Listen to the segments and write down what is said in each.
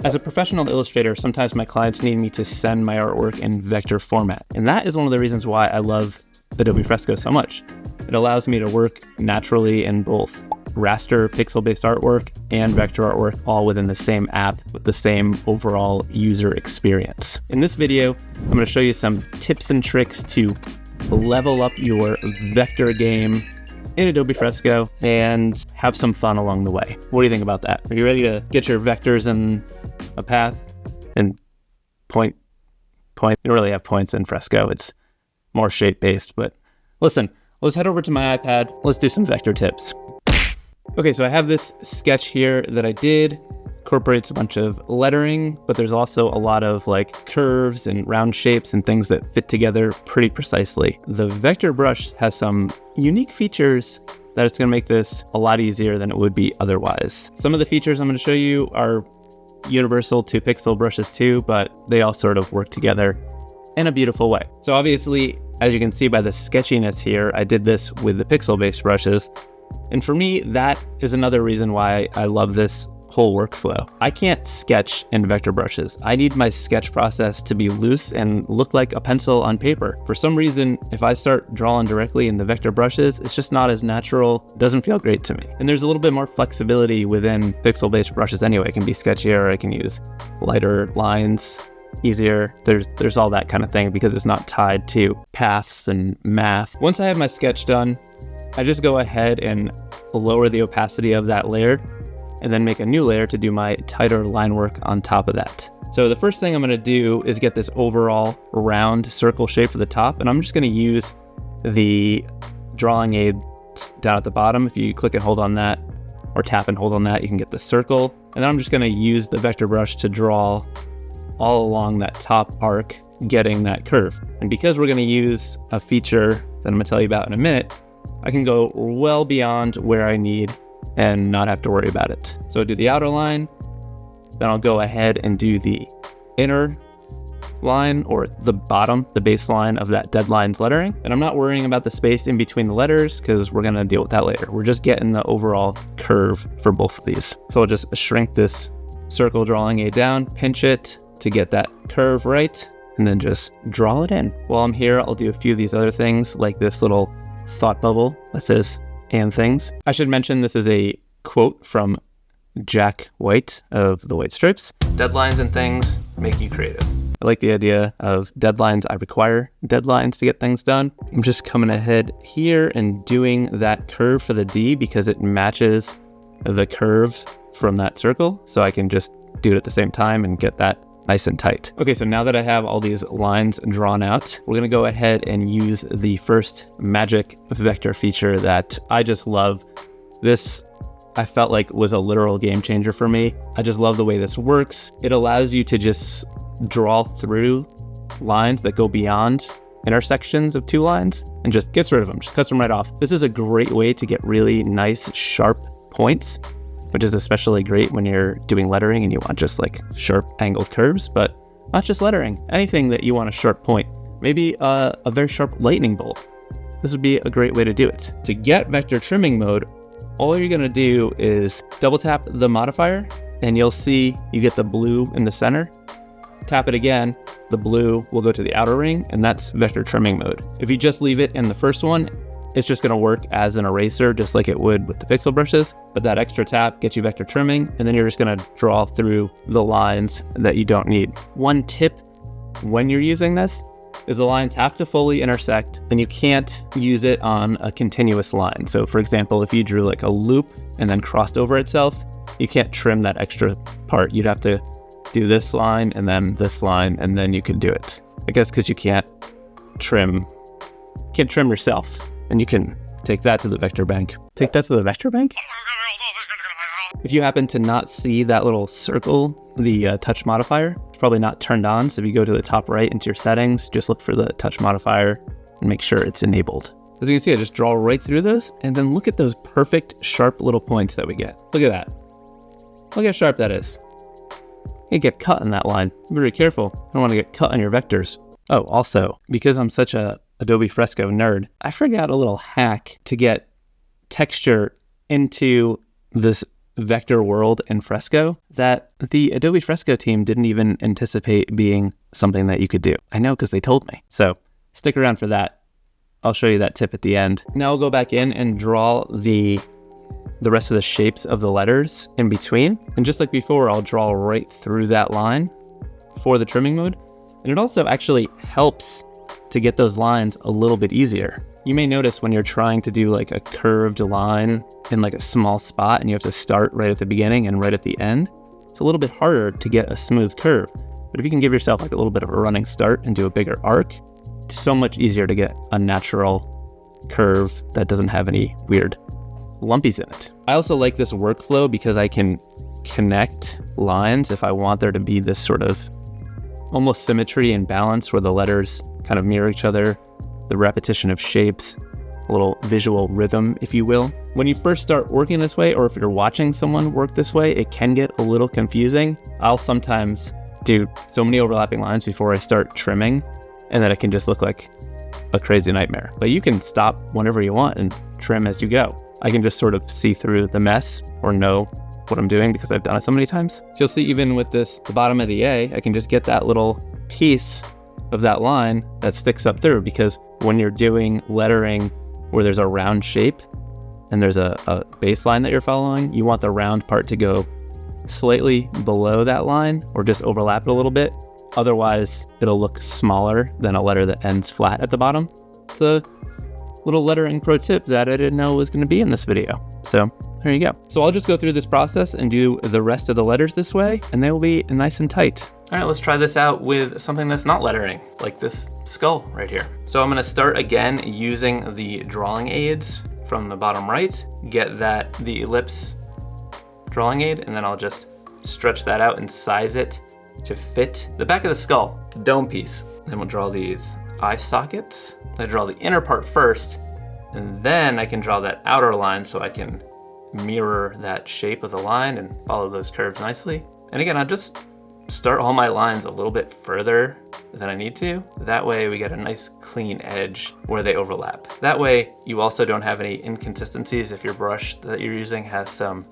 As a professional illustrator, sometimes my clients need me to send my artwork in vector format. And that is one of the reasons why I love Adobe Fresco so much. It allows me to work naturally in both raster pixel-based artwork and vector artwork all within the same app with the same overall user experience. In this video, I'm going to show you some tips and tricks to level up your vector game in Adobe Fresco and have some fun along the way. What do you think about that? Are you ready to get your vectors in a path and point? You don't really have points in Fresco. It's more shape-based, but listen, let's head over to my iPad. Let's do some vector tips. Okay, so I have this sketch here that I did. Incorporates a bunch of lettering, but there's also a lot of like curves and round shapes and things that fit together pretty precisely. The vector brush has some unique features that it's gonna make this a lot easier than it would be otherwise. Some of the features I'm gonna show you are universal to pixel brushes too, but they all sort of work together in a beautiful way. So obviously, as you can see by the sketchiness here, I did this with the pixel-based brushes. And for me, that is another reason why I love this whole workflow. I can't sketch in vector brushes. I need my sketch process to be loose and look like a pencil on paper. For some reason, if I start drawing directly in the vector brushes, it's just not as natural, doesn't feel great to me. And there's a little bit more flexibility within pixel-based brushes anyway. It can be sketchier, I can use lighter lines, easier. There's all that kind of thing because it's not tied to paths and math. Once I have my sketch done, I just go ahead and lower the opacity of that layer and then make a new layer to do my tighter line work on top of that. So the first thing I'm gonna do is get this overall round circle shape for the top, and I'm just gonna use the drawing aid down at the bottom. If you click and hold on that, or tap and hold on that, you can get the circle. And then I'm just gonna use the vector brush to draw all along that top arc, getting that curve. And because we're gonna use a feature that I'm gonna tell you about in a minute, I can go well beyond where I need and not have to worry about it. So do the outer line, then I'll go ahead and do the inner line or the bottom, the baseline of that dead line's lettering. And I'm not worrying about the space in between the letters because we're gonna deal with that later. We're just getting the overall curve for both of these. So I'll just shrink this circle drawing aid down, pinch it to get that curve right, and then just draw it in. While I'm here, I'll do a few of these other things like this little thought bubble that says "and things." I should mention this is a quote from Jack White of the White Stripes. Deadlines and things make you creative. I like the idea of deadlines. I require deadlines to get things done. I'm just coming ahead here and doing that curve for the D because it matches the curve from that circle. So I can just do it at the same time and get that nice and tight. Okay, so now that I have all these lines drawn out, we're gonna go ahead and use the first magic vector feature that I just love. This, I felt like was a literal game changer for me. I just love the way this works. It allows you to just draw through lines that go beyond intersections of two lines and just gets rid of them, just cuts them right off. This is a great way to get really nice, sharp points, which is especially great when you're doing lettering and you want just like sharp angled curves, but not just lettering, anything that you want a sharp point. Maybe a very sharp lightning bolt. This would be a great way to do it. To get vector trimming mode, all you're gonna do is double tap the modifier and you'll see you get the blue in the center. Tap it again, the blue will go to the outer ring, and that's vector trimming mode. If you just leave it in the first one, it's just gonna work as an eraser, just like it would with the pixel brushes, but that extra tap gets you vector trimming, and then you're just gonna draw through the lines that you don't need. One tip when you're using this is the lines have to fully intersect, and you can't use it on a continuous line. So for example, if you drew like a loop and then crossed over itself, you can't trim that extra part. You'd have to do this line and then this line, and then you could do it. I guess because you can't trim yourself. And you can take that to the vector bank. Take that to the vector bank? If you happen to not see that little circle, the touch modifier, it's probably not turned on. So if you go to the top right into your settings, just look for the touch modifier and make sure it's enabled. As you can see, I just draw right through this, and then look at those perfect sharp little points that we get. Look at that. Look how sharp that is. You get cut in that line. Be very careful. You don't want to get cut on your vectors. Oh, also, because I'm such a Adobe Fresco nerd, I forgot a little hack to get texture into this vector world in Fresco that the Adobe Fresco team didn't even anticipate being something that you could do. I know because they told me. So stick around for that. I'll show you that tip at the end. Now I'll go back in and draw the rest of the shapes of the letters in between. And just like before, I'll draw right through that line for the trimming mode. And it also actually helps to get those lines a little bit easier. You may notice when you're trying to do like a curved line in like a small spot and you have to start right at the beginning and right at the end, it's a little bit harder to get a smooth curve. But if you can give yourself like a little bit of a running start and do a bigger arc, it's so much easier to get a natural curve that doesn't have any weird lumpies in it. I also like this workflow because I can connect lines if I want there to be this sort of almost symmetry and balance where the letters kind of mirror each other, the repetition of shapes, a little visual rhythm, if you will. When you first start working this way, or if you're watching someone work this way, it can get a little confusing. I'll sometimes do so many overlapping lines before I start trimming, and then it can just look like a crazy nightmare. But you can stop whenever you want and trim as you go. I can just sort of see through the mess or know what I'm doing because I've done it so many times. So you'll see even with this, the bottom of the A, I can just get that little piece of that line that sticks up through, because when you're doing lettering where there's a round shape and there's a baseline that you're following, you want the round part to go slightly below that line or just overlap it a little bit. Otherwise, it'll look smaller than a letter that ends flat at the bottom. It's a little lettering pro tip that I didn't know was going to be in this video. So there you go. So I'll just go through this process and do the rest of the letters this way, and they will be nice and tight. All right, let's try this out with something that's not lettering, like this skull right here. So I'm gonna start again using the drawing aids from the bottom right, get the ellipse drawing aid, and then I'll just stretch that out and size it to fit the back of the skull, the dome piece. Then we'll draw these eye sockets. I draw the inner part first, and then I can draw that outer line so I can mirror that shape of the line and follow those curves nicely. And again, I'll just start all my lines a little bit further than I need to. That way we get a nice clean edge where they overlap. That way you also don't have any inconsistencies if your brush that you're using has some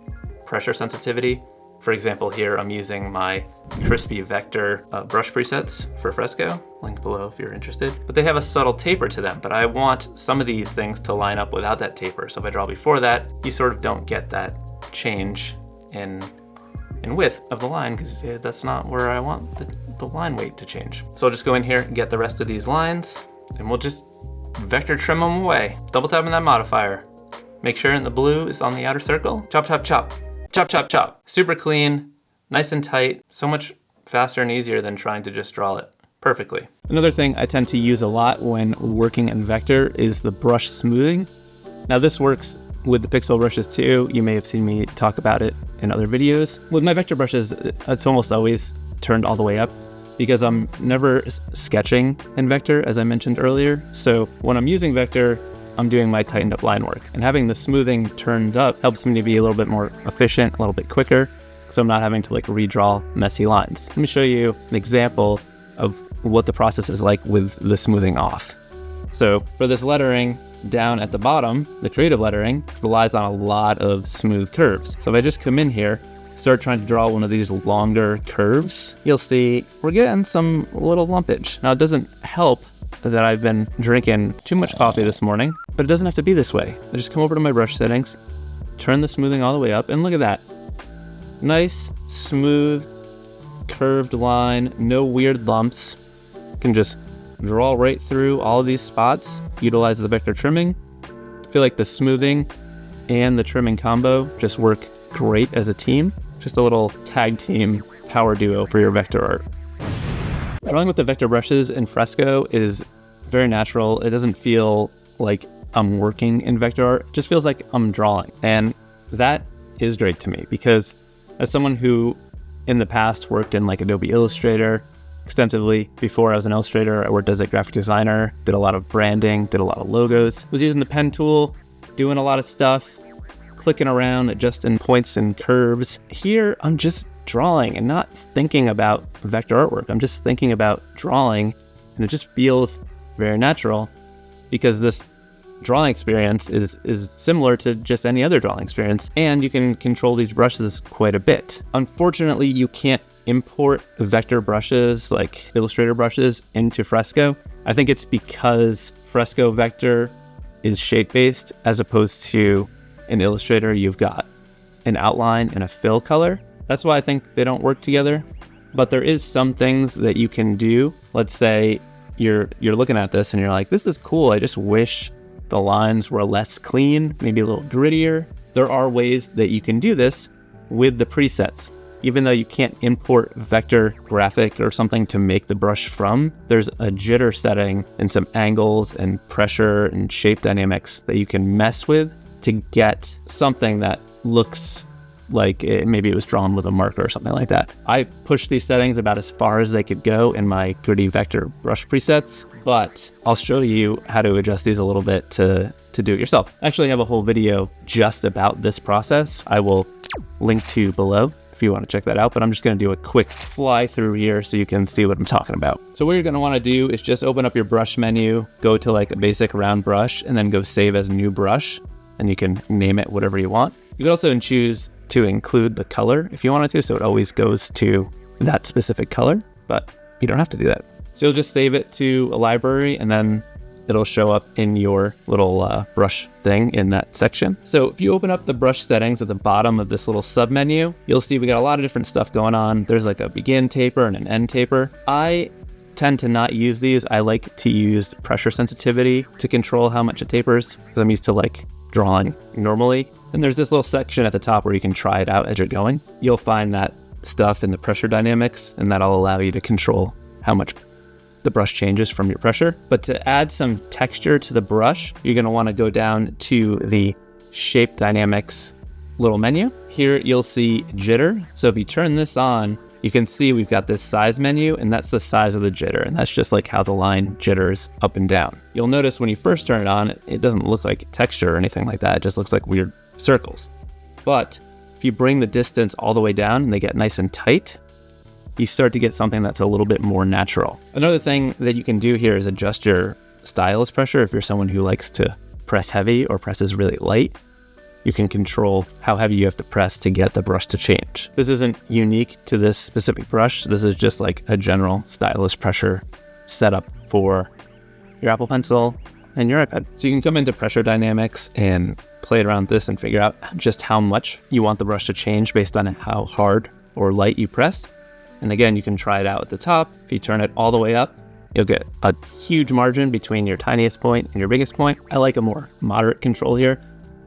pressure sensitivity. For example, here I'm using my crispy vector brush presets for Fresco, link below if you're interested. But they have a subtle taper to them, but I want some of these things to line up without that taper. So if I draw before that, you sort of don't get that change in width of the line, because that's not where I want the line weight to change. So I'll just go in here and get the rest of these lines, and we'll just vector trim them away. Double tapping that modifier. Make sure the blue is on the outer circle. Chop, chop, chop. Chop, chop, chop. Super clean, nice and tight. So much faster and easier than trying to just draw it perfectly. Another thing I tend to use a lot when working in vector is the brush smoothing. Now this works with the pixel brushes too. You may have seen me talk about it in other videos. With my vector brushes, it's almost always turned all the way up because I'm never sketching in vector, as I mentioned earlier. So when I'm using vector, I'm doing my tightened up line work, and having the smoothing turned up helps me to be a little bit more efficient, a little bit quicker, so I'm not having to like redraw messy lines. Let me show you an example of what the process is like with the smoothing off. So for this lettering down at the bottom, the creative lettering relies on a lot of smooth curves. So if I just come in here, start trying to draw one of these longer curves, you'll see we're getting some little lumpage. Now it doesn't help that I've been drinking too much coffee this morning, but it doesn't have to be this way. I just come over to my brush settings, turn the smoothing all the way up, and look at that. Nice, smooth, curved line, no weird lumps. You can just draw right through all of these spots, utilize the vector trimming. I feel like the smoothing and the trimming combo just work great as a team. Just a little tag team power duo for your vector art. Drawing with the vector brushes in Fresco is very natural. It doesn't feel like I'm working in vector art. It just feels like I'm drawing. And that is great to me because as someone who in the past worked in like Adobe Illustrator extensively, before I was an illustrator, I worked as a graphic designer, did a lot of branding, did a lot of logos, was using the pen tool, doing a lot of stuff, clicking around, adjusting points and curves. Here, I'm just drawing and not thinking about vector artwork. I'm just thinking about drawing, and it just feels very natural because this drawing experience is similar to just any other drawing experience, and you can control these brushes quite a bit. Unfortunately, you can't import vector brushes like Illustrator brushes into Fresco. I think it's because Fresco vector is shape-based as opposed to in Illustrator, you've got an outline and a fill color. That's why I think they don't work together. But there is some things that you can do. Let's say you're looking at this and you're like, this is cool. I just wish the lines were less clean, maybe a little grittier. There are ways that you can do this with the presets. Even though you can't import vector graphic or something to make the brush from, there's a jitter setting and some angles and pressure and shape dynamics that you can mess with to get something that looks like maybe it was drawn with a marker or something like that. I pushed these settings about as far as they could go in my gritty vector brush presets, but I'll show you how to adjust these a little bit to do it yourself. I actually have a whole video just about this process. I will link to below if you want to check that out, but I'm just going to do a quick fly through here so you can see what I'm talking about. So what you're going to want to do is just open up your brush menu, go to like a basic round brush, and then go save as new brush, and you can name it whatever you want. You can also choose to include the color if you wanted to, so it always goes to that specific color, but you don't have to do that. So you'll just save it to a library, and then it'll show up in your little brush thing in that section. So if you open up the brush settings at the bottom of this little sub menu, you'll see we got a lot of different stuff going on. There's like a begin taper and an end taper. I tend to not use these. I like to use pressure sensitivity to control how much it tapers, because I'm used to like drawing normally. And there's this little section at the top where you can try it out as you're going. You'll find that stuff in the pressure dynamics, and that'll allow you to control how much the brush changes from your pressure. But to add some texture to the brush, you're going to want to go down to the shape dynamics little menu. Here you'll see jitter. So if you turn this on, you can see we've got this size menu, and that's the size of the jitter, and that's just like how the line jitters up and down. You'll notice when you first turn it on, it doesn't look like texture or anything like that. It just looks like weird circles. But if you bring the distance all the way down and they get nice and tight, you start to get something that's a little bit more natural. Another thing that you can do here is adjust your stylus pressure. If you're someone who likes to press heavy or presses really light, you can control how heavy you have to press to get the brush to change. This isn't unique to this specific brush. This is just like a general stylus pressure setup for your Apple Pencil and your iPad. So you can come into pressure dynamics and play around with this and figure out just how much you want the brush to change based on how hard or light you press. And again, you can try it out at the top. If you turn it all the way up, you'll get a huge margin between your tiniest point and your biggest point. I like a more moderate control here.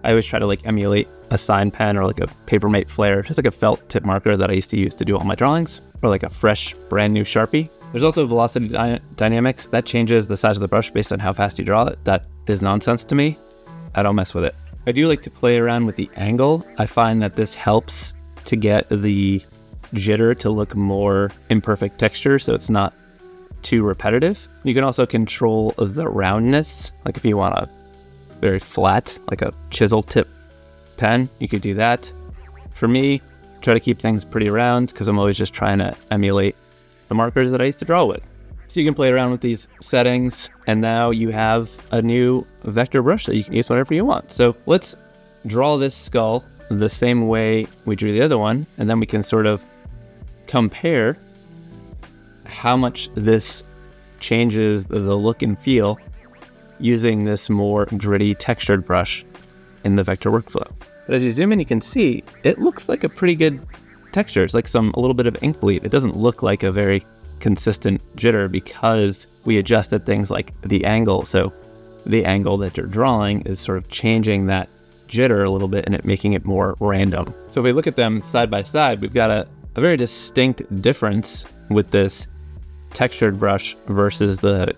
I always try to like emulate a sign pen or like a Papermate Flare, just like a felt tip marker that I used to use to do all my drawings, or like a fresh, brand new Sharpie. There's also velocity dynamics that changes the size of the brush based on how fast you draw it. That is nonsense to me. I don't mess with it. I do like to play around with the angle. I find that this helps to get the jitter to look more imperfect texture, so it's not too repetitive. You can also control the roundness. Like if you want a very flat, like a chisel tip pen, you could do that. For me, try to keep things pretty round because I'm always just trying to emulate the markers that I used to draw with. So you can play around with these settings, and now you have a new vector brush that you can use whenever you want. So let's draw this skull the same way we drew the other one, and then we can sort of compare how much this changes the look and feel using this more gritty textured brush in the vector workflow. But as you zoom in, you can see it looks like a pretty good texture. It's like a little bit of ink bleed. It doesn't look like a very consistent jitter because we adjusted things like the angle. So the angle that you're drawing is sort of changing that jitter a little bit and making it more random. So if we look at them side by side, we've got a very distinct difference with this textured brush versus the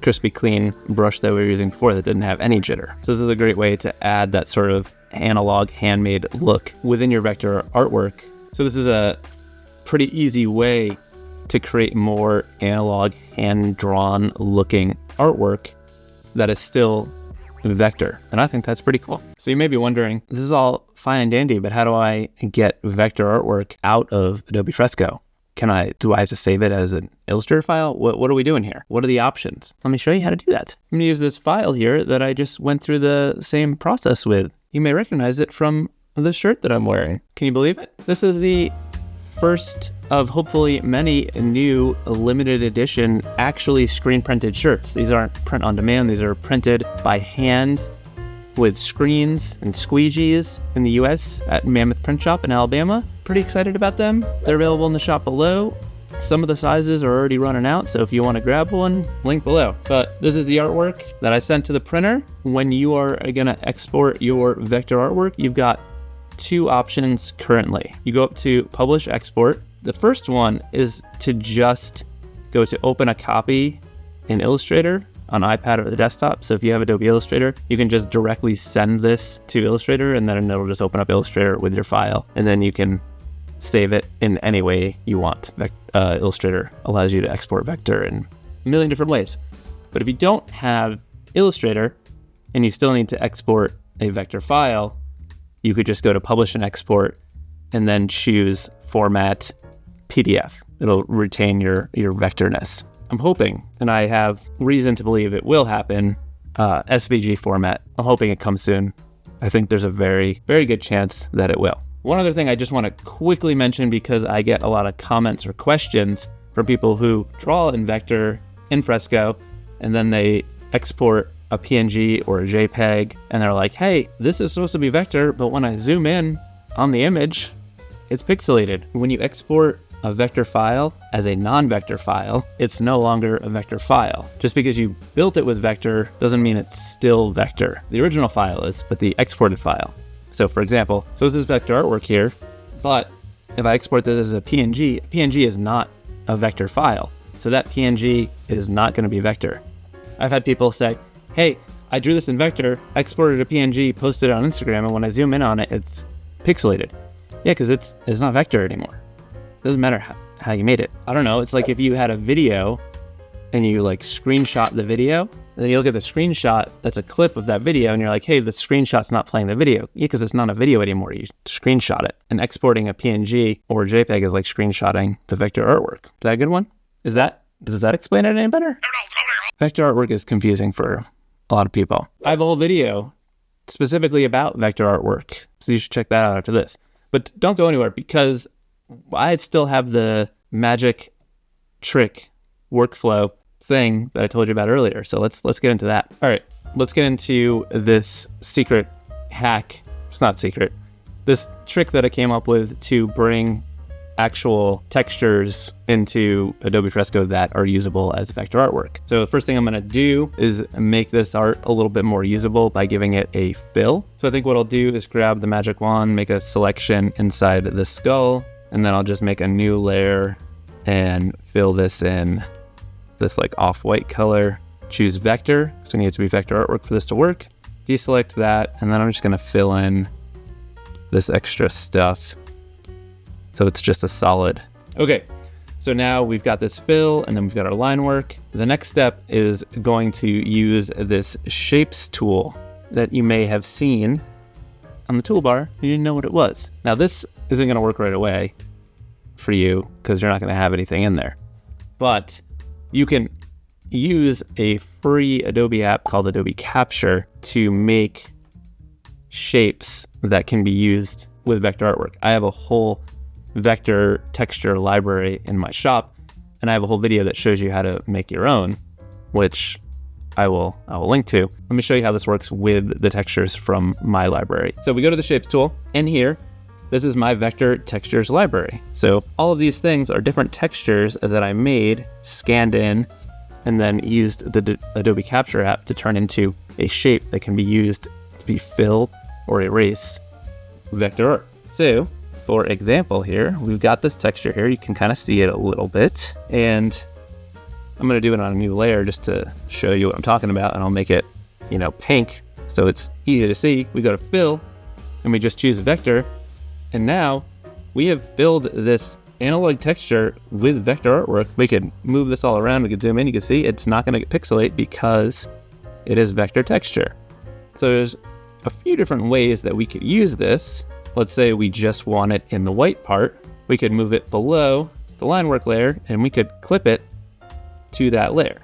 crispy clean brush that we were using before that didn't have any jitter. So this is a great way to add that sort of analog handmade look within your vector artwork. So this is a pretty easy way to create more analog hand-drawn looking artwork that is still vector. And I think that's pretty cool. So you may be wondering, this is all fine and dandy, but how do I get vector artwork out of Adobe Fresco? do I have to save it as an Illustrator file? What are we doing here? What are the options? Let me show you how to do that. I'm gonna use this file here that I just went through the same process with. You may recognize it from the shirt that I'm wearing. Can you believe it? This is the first of hopefully many new limited edition actually screen printed shirts. These aren't print on demand. These are printed by hand with screens and squeegees in the US at Mammoth Print Shop in Alabama. Pretty excited about them. They're available in the shop below. Some of the sizes are already running out, so if you want to grab one, link below. But this is the artwork that I sent to the printer. When you are gonna export your vector artwork, you've got two options currently. You go up to Publish Export. The first one is to just go to open a copy in Illustrator on iPad or the desktop. So if you have Adobe Illustrator, you can just directly send this to Illustrator and then it'll just open up Illustrator with your file. And then you can save it in any way you want. Illustrator allows you to export vector in a million different ways. But if you don't have Illustrator and you still need to export a vector file, you could just go to Publish and Export and then choose Format PDF. It'll retain your vectorness. I'm hoping, and I have reason to believe it will happen, SVG format. I'm hoping it comes soon. I think there's a very, very good chance that it will. One other thing I just want to quickly mention, because I get a lot of comments or questions from people who draw in vector in Fresco, and then they export a PNG or a JPEG, and they're like, hey, this is supposed to be vector, but when I zoom in on the image, it's pixelated. When you export a vector file as a non-vector file, it's no longer a vector file. Just because you built it with vector doesn't mean it's still vector. The original file is, but the exported file. So for example, this is vector artwork here, but if I export this as a PNG is not a vector file. So that PNG is not going to be vector. I've had people say, hey, I drew this in vector, exported a PNG, posted it on Instagram, and when I zoom in on it, it's pixelated. Yeah, because it's not vector anymore. It doesn't matter how you made it. I don't know. It's like if you had a video and you like screenshot the video, and then you look at the screenshot, that's a clip of that video, and you're like, hey, the screenshot's not playing the video. Yeah, because it's not a video anymore. You screenshot it. And exporting a PNG or a JPEG is like screenshotting the vector artwork. Is that a good one? Does that explain it any better? Vector artwork is confusing for a lot of people. I have a whole video specifically about vector artwork, so you should check that out after this. But don't go anywhere, because I still have the magic trick workflow thing that I told you about earlier. So let's get into that. All right, let's get into this secret hack. It's not secret. This trick that I came up with to bring actual textures into Adobe Fresco that are usable as vector artwork. So the first thing I'm gonna do is make this art a little bit more usable by giving it a fill. So I think what I'll do is grab the magic wand, make a selection inside the skull, and then I'll just make a new layer and fill this in this like off-white color. Choose vector, so we need it to be vector artwork for this to work. Deselect that, and then I'm just gonna fill in this extra stuff so it's just a solid. Okay, so now we've got this fill, and then we've got our line work. The next step is going to use this shapes tool that you may have seen on the toolbar. You didn't know what it was. Now this isn't gonna work right away for you because you're not gonna have anything in there. But you can use a free Adobe app called Adobe Capture to make shapes that can be used with vector artwork. I have a whole vector texture library in my shop, and I have a whole video that shows you how to make your own, which I will link to. Let me show you how this works with the textures from my library. So we go to the shapes tool, and here, this is my vector textures library. So all of these things are different textures that I made, scanned in, and then used the Adobe Capture app to turn into a shape that can be used to be fill or erase vector art. So for example here, we've got this texture here. You can kind of see it a little bit, and I'm gonna do it on a new layer just to show you what I'm talking about, and I'll make it, pink so it's easy to see. We go to fill, and we just choose vector, and now we have filled this analog texture with vector artwork. We can move this all around. We can zoom in. You can see it's not gonna pixelate because it is vector texture. So there's a few different ways that we could use this. Let's say we just want it in the white part. We could move it below the line work layer and we could clip it to that layer.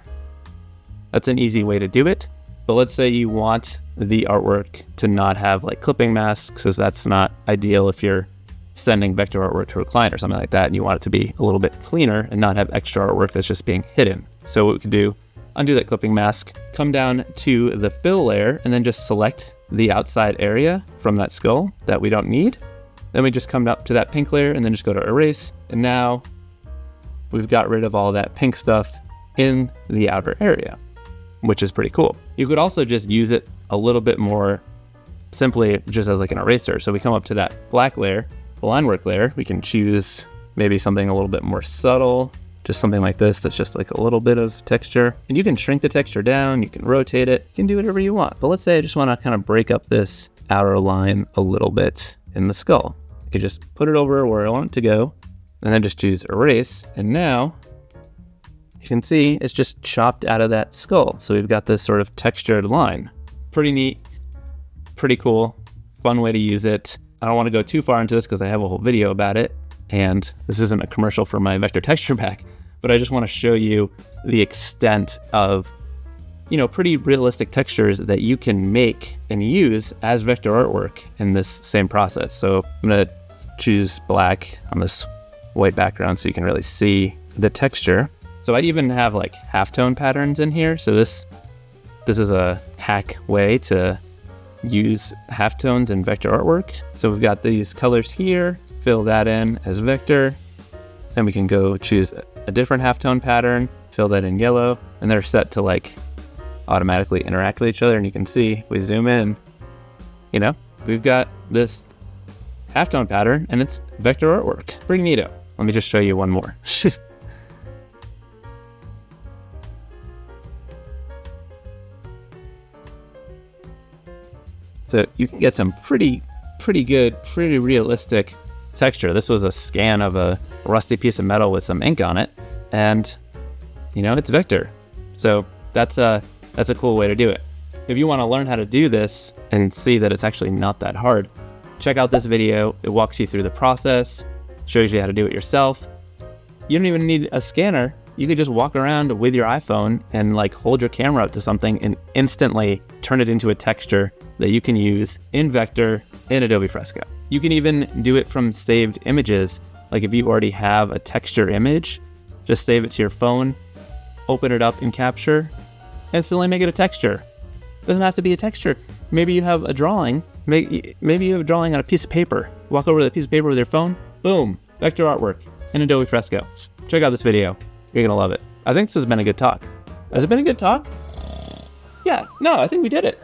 That's an easy way to do it. But let's say you want the artwork to not have like clipping masks, because that's not ideal if you're sending vector artwork to a client or something like that, and you want it to be a little bit cleaner and not have extra artwork that's just being hidden. So what we could do, undo that clipping mask, come down to the fill layer, and then just select the outside area from that skull that we don't need. Then we just come up to that pink layer and then just go to erase. And now we've got rid of all that pink stuff in the outer area, which is pretty cool. You could also just use it a little bit more simply just as like an eraser. So we come up to that black layer, the line work layer, we can choose maybe something a little bit more subtle, just something like this that's just like a little bit of texture. And you can shrink the texture down, you can rotate it, you can do whatever you want. But let's say I just want to kind of break up this outer line a little bit in the skull. I could just put it over where I want it to go, and then just choose erase. And now you can see it's just chopped out of that skull. So we've got this sort of textured line. Pretty neat, pretty cool, fun way to use it. I don't want to go too far into this because I have a whole video about it, and this isn't a commercial for my vector texture pack, but I just want to show you the extent of, you know, pretty realistic textures that you can make and use as vector artwork in this same process. So I'm going to choose black on this white background so you can really see the texture. So I'd even have like halftone patterns in here. So this is a hack way to use halftones in vector artwork. So we've got these colors here, fill that in as vector. Then we can go choose a different halftone pattern, fill that in yellow, and they're set to like automatically interact with each other. And you can see, we zoom in, you know, we've got this halftone pattern and it's vector artwork. Pretty neato. Let me just show you one more. So you can get some pretty good, pretty realistic texture. This was a scan of a rusty piece of metal with some ink on it, and you know, it's vector. So that's a cool way to do it. If you want to learn how to do this and see that it's actually not that hard, check out this video. It walks you through the process, shows you how to do it yourself. You don't even need a scanner. You could just walk around with your iPhone and like hold your camera up to something and instantly turn it into a texture that you can use in vector in Adobe Fresco. You can even do it from saved images. Like if you already have a texture image, just save it to your phone, open it up in Capture, instantly make it a texture. It doesn't have to be a texture. Maybe you have a drawing. Maybe you have a drawing on a piece of paper. Walk over to the piece of paper with your phone, boom, vector artwork in Adobe Fresco. Check out this video. You're gonna love it. I think this has been a good talk. Has it been a good talk? Yeah, no, I think we did it.